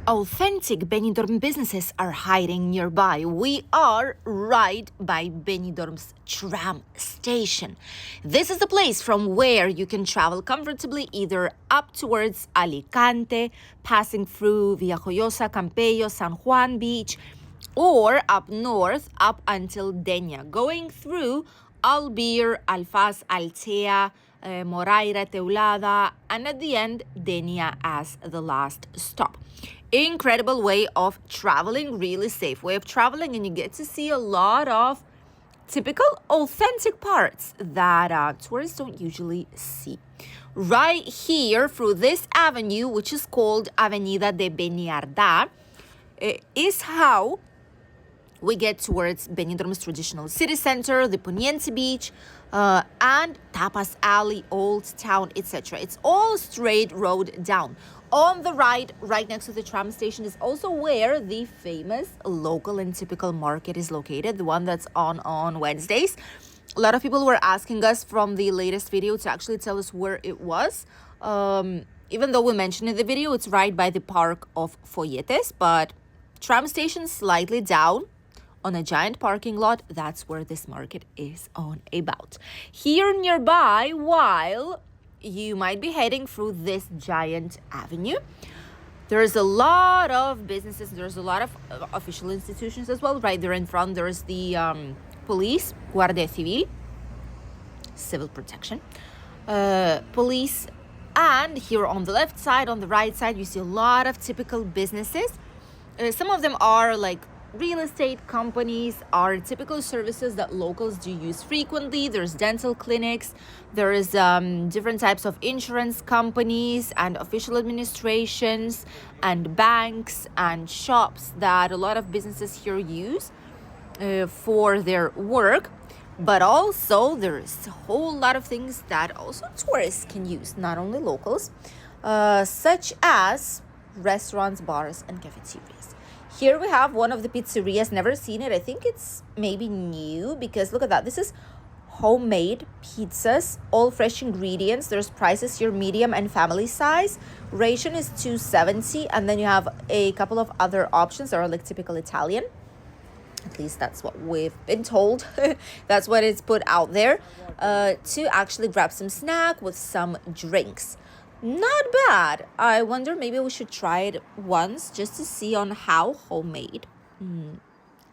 Authentic Benidorm businesses are hiding nearby. We are right by Benidorm's Tram station. This is the place from where you can travel comfortably either up towards Alicante, passing through Villajoyosa, Campello, San Juan Beach, or up north up until Denia, going through Albir, Alfaz, Altea, Moraira, Teulada, and at the end, Denia as the last stop. Incredible way of traveling, really safe way of traveling, and you get to see a lot of typical authentic parts that tourists don't usually see. Right here through this avenue, which is called Avenida de Beniardá, is how we get towards Benidorm's traditional city center, the Poniente Beach, and Tapas Alley, Old Town, etc. It's all straight road down. On the right next to the tram station, is also where the famous local and typical market is located, the one that's on Wednesdays. A lot of people were asking us from the latest video to actually tell us where it was. Even though we mentioned in the video, it's right by the park of Folletes, but tram station slightly down on a giant parking lot. That's where this market is on about. Here nearby, while you might be heading through this giant avenue, there's a lot of businesses. There's a lot of official institutions as well. Right there in front, there's the police, Guardia Civil, civil protection, police. And here on the left side, on the right side, you see a lot of typical businesses. Some of them are like real estate companies, are typical services that locals do use frequently. There's dental clinics, there's different types of insurance companies and official administrations and banks and shops that a lot of businesses here use for their work. But also there's a whole lot of things that also tourists can use, not only locals, such as restaurants, bars, and cafeterias. Here we have one of the pizzerias. Never seen it. I think it's maybe new because look at that. This is homemade pizzas, all fresh ingredients. There's prices here, medium and family size. Ration is $2.70, and then you have a couple of other options that are like typical Italian. At least that's what we've been told. That's what it's put out there to actually grab some snack with some drinks. Not bad. I wonder maybe we should try it once just to see on how homemade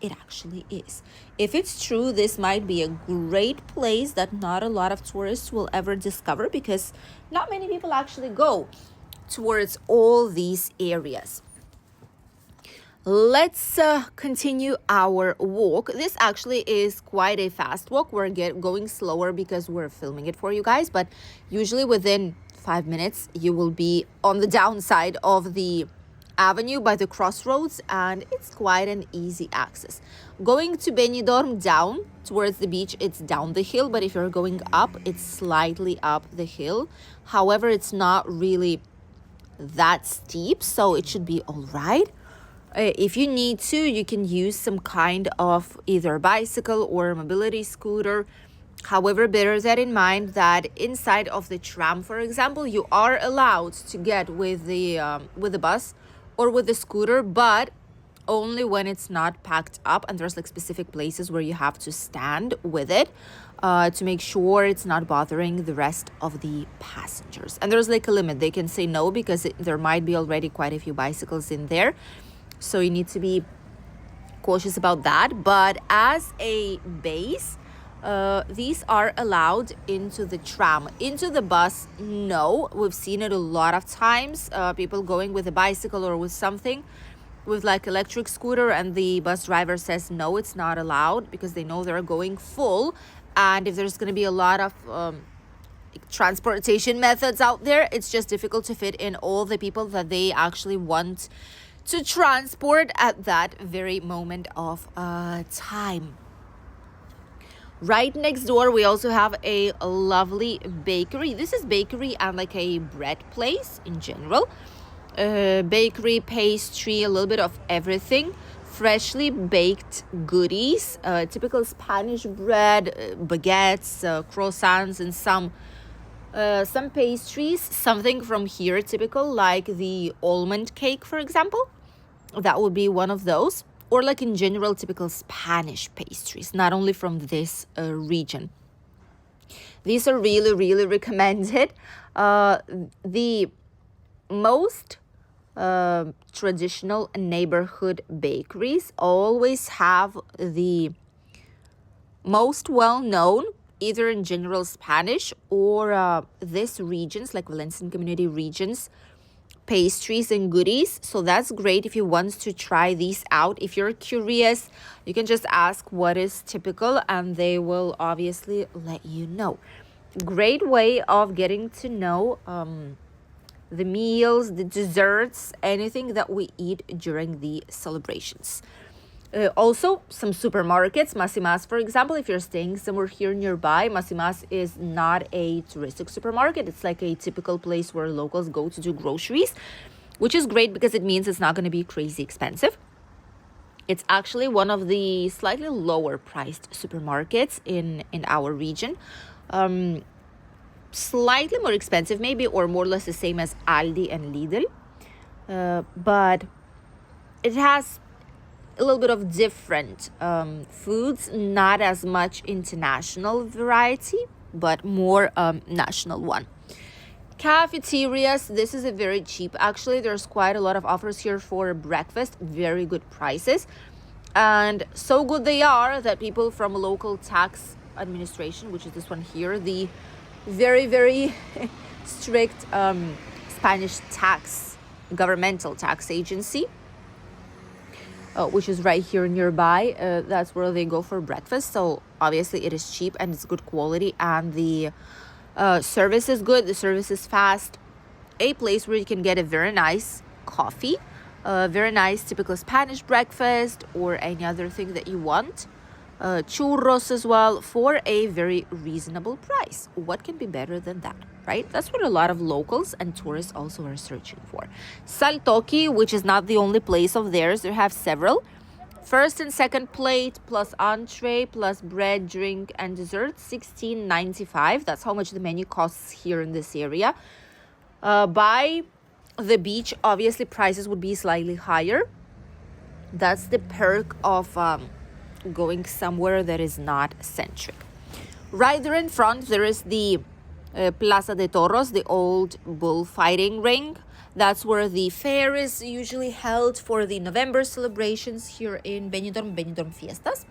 it actually is. If it's true, this might be a great place that not a lot of tourists will ever discover because not many people actually go towards all these areas. Let's continue our walk. This actually is quite a fast walk. We're going slower because we're filming it for you guys, but usually within 5 minutes you will be on the downside of the avenue by the crossroads, and it's quite an easy access. Going to Benidorm down towards the beach, it's down the hill, but if you're going up, it's slightly up the hill. However, it's not really that steep, so it should be all right. If you need to, you can use some kind of either bicycle or mobility scooter. However, bear that in mind that inside of the tram, for example, you are allowed to get with the bus or with the scooter, but only when it's not packed up, and there's like specific places where you have to stand with it to make sure it's not bothering the rest of the passengers. And there's like a limit. They can say no because there might be already quite a few bicycles in there. So you need to be cautious about that. But as a base, these are allowed into the tram. Into the bus, no. We've seen it a lot of times. People going with a bicycle or with something, with like electric scooter, and the bus driver says no, it's not allowed because they know they're going full. And if there's going to be a lot of transportation methods out there, it's just difficult to fit in all the people that they actually want to transport at that very moment of time. Right next door, we also have a lovely bakery. This is bakery and like a bread place in general. Bakery, pastry, a little bit of everything. Freshly baked goodies, typical Spanish bread, baguettes, croissants, and some pastries. Something from here, typical like the almond cake, for example. That would be one of those. Or like in general, typical Spanish pastries, not only from this region. These are really, really recommended. The most traditional neighborhood bakeries always have the most well-known, either in general Spanish or this regions, like Valencian community regions, pastries and goodies. So that's great if you want to try these out. If you're curious, you can just ask what is typical and they will obviously let you know. Great way of getting to know the meals, the desserts, anything that we eat during the celebrations. Also, some supermarkets, Massimas, for example, if you're staying somewhere here nearby, Massimas is not a touristic supermarket. It's like a typical place where locals go to do groceries, which is great because it means it's not going to be crazy expensive. It's actually one of the slightly lower priced supermarkets in our region. Slightly more expensive maybe, or more or less the same as Aldi and Lidl. But it has a little bit of different foods, not as much international variety, but more national one. Cafeterias, this is a very cheap. Actually, there's quite a lot of offers here for breakfast, very good prices. And so good they are that people from local tax administration, which is this one here, the very, very strict Spanish governmental tax agency, which is right here nearby. That's where they go for breakfast. So obviously it is cheap and it's good quality, and the service is good. The service is fast. A place where you can get a very nice coffee, very nice typical Spanish breakfast, or any other thing that you want. Churros as well, for a very reasonable price. What can be better than that, right? That's what a lot of locals and tourists also are searching for. Saltoki, which is not the only place of theirs. They have several. First and second plate plus entree plus bread, drink, and dessert, $16.95. That's how much the menu costs here in this area. By the beach, obviously prices would be slightly higher. That's the perk of going somewhere that is not centric. Right there in front, there is the Plaza de Toros, the old bullfighting ring. That's where the fair is usually held for the November celebrations here in Benidorm Fiestas.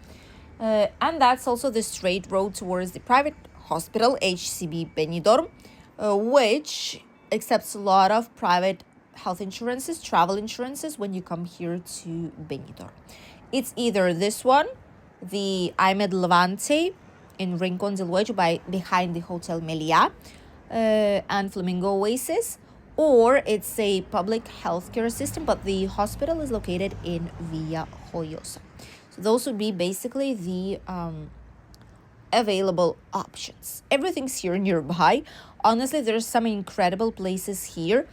And that's also the straight road towards the private hospital, HCB Benidorm, which accepts a lot of private health insurances, travel insurances when you come here to Benidorm. It's either this one, the Imed Levante in Rincon del Huecho behind the Hotel Meliá and Flamingo Oasis, or it's a public healthcare system, but the hospital is located in Villa Joyosa. So those would be basically the available options. Everything's here nearby. Honestly, there's some incredible places here.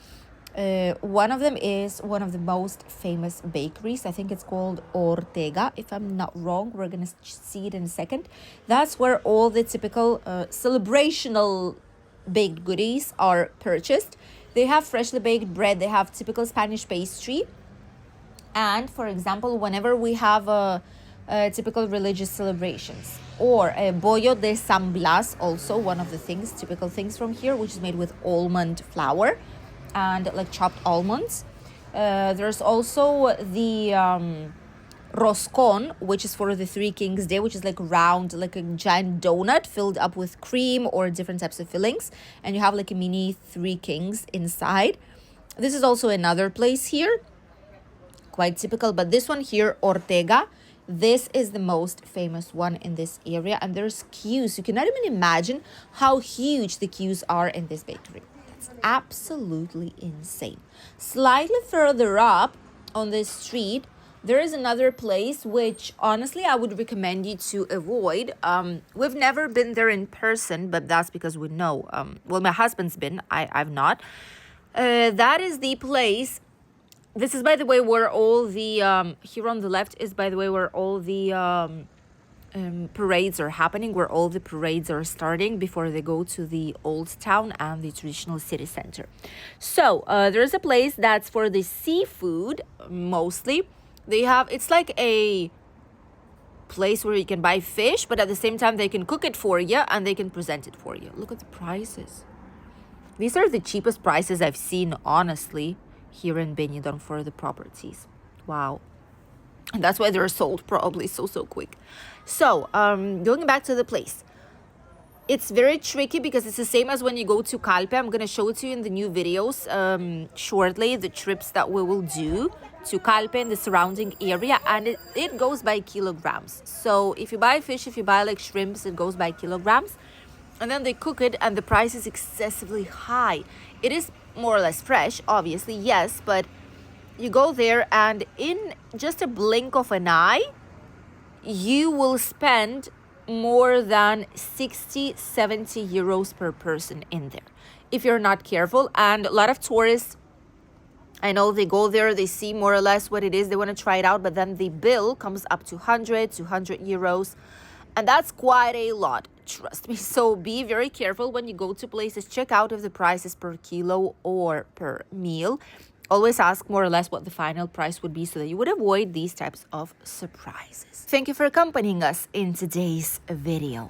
One of them is one of the most famous bakeries. I think it's called Ortega, if I'm not wrong. We're going to see it in a second. That's where all the typical celebrational baked goodies are purchased. They have freshly baked bread. They have typical Spanish pastry. And for example, whenever we have typical religious celebrations, or a bollo de San Blas, also one of the things, typical things from here, which is made with almond flour and like chopped almonds. There's also the roscon, which is for the Three Kings Day, which is like round, like a giant donut filled up with cream or different types of fillings, and you have like a mini Three Kings inside. This is also another place here, quite typical, but this one here, Ortega, this is the most famous one in this area, and there's queues. You cannot even imagine how huge the queues are in this bakery. Absolutely insane. Slightly further up on this street, there is another place which honestly I would recommend you to avoid. We've never been there in person, but that's because we know. Well, my husband's been, I've not. That is the place. This is, by the way, where all the here on the left is, by the way, where all the parades are happening, where all the parades are starting before they go to the old town and the traditional city center. So there's a place that's for the seafood mostly. It's like a place where you can buy fish, but at the same time they can cook it for you and they can present it for you. Look at the prices. These are the cheapest prices I've seen, honestly, here in Benidorm for the properties. Wow. And that's why they're sold probably so quick. So going back to the place, it's very tricky because it's the same as when you go to Calpe. I'm going to show it to you in the new videos shortly, the trips that we will do to Calpe and the surrounding area. And it goes by kilograms. So if you buy fish, if you buy like shrimps, it goes by kilograms. And then they cook it and the price is excessively high. It is more or less fresh, obviously, yes. But you go there and in just a blink of an eye, you will spend more than 60-70 euros per person in there if you're not careful. And a lot of tourists, I know, they go there, they see more or less what it is, they want to try it out, but then the bill comes up to 100 euros, and that's quite a lot, trust me. So be very careful when you go to places. Check out if the price is per kilo or per meal. Always ask more or less what the final price would be so that you would avoid these types of surprises. Thank you for accompanying us in today's video.